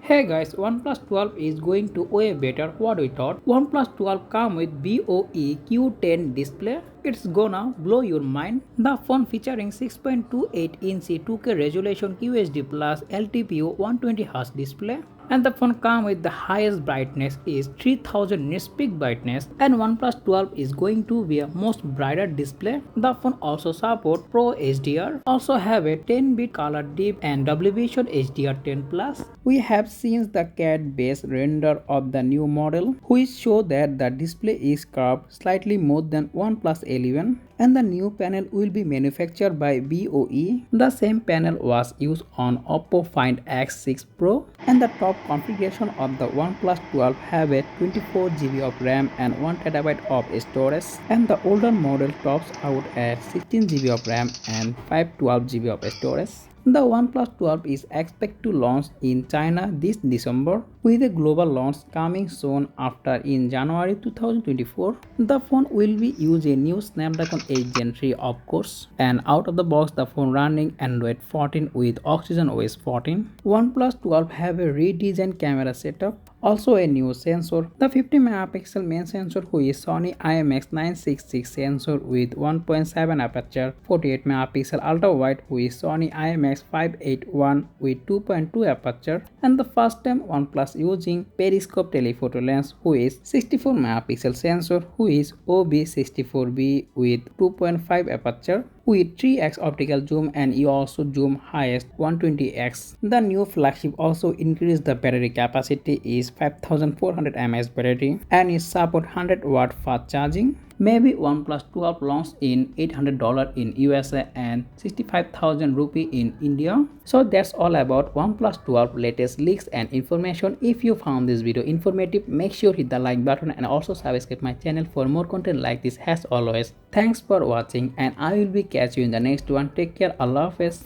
Hey guys, OnePlus 12 is going to way better what we thought. OnePlus 12 come with BOE Q10 display. It's gonna blow your mind. The phone featuring 6.28-inch 2K resolution QHD plus LTPO 120Hz display. And the phone come with the highest brightness is 3000 nits peak brightness, and OnePlus 12 is going to be a most brighter display. The phone also support Pro HDR, also have a 10-bit color depth and double vision HDR10 Plus. We have seen the CAD-based render of the new model, which show that the display is curved slightly more than OnePlus 11, and the new panel will be manufactured by BOE. The same panel was used on Oppo Find X6 Pro, and the top configuration of the OnePlus 12 have a 24GB of RAM and 1TB of storage, and the older model tops out at 16GB of RAM and 512GB of storage. The OnePlus 12 is expected to launch in China this December, with a global launch coming soon after in January 2024. The phone will be using a new Snapdragon 8 Gen 3 of course, and out of the box the phone running Android 14 with OxygenOS 14. OnePlus 12 have a redesigned camera setup, also a new sensor. The 50MP main sensor who is Sony IMX966 sensor with 1.7 aperture, 48MP ultra wide who is Sony IMX581 with 2.2 aperture, and the first time OnePlus using periscope telephoto lens who is 64MP sensor who is OB64B with 2.5 aperture with 3x optical zoom, and you also zoom highest 120x. The new flagship also increased the battery capacity is 5400 mAh battery and it support 100W fast charging. Maybe OnePlus 12 launched in $800 in USA and 65,000 rupee in India. So that's all about OnePlus 12 latest leaks and information. If you found this video informative, make sure hit the like button and also subscribe my channel for more content like this as always. Thanks for watching and I will be catch you in the next one. Take care. Allah Hafiz.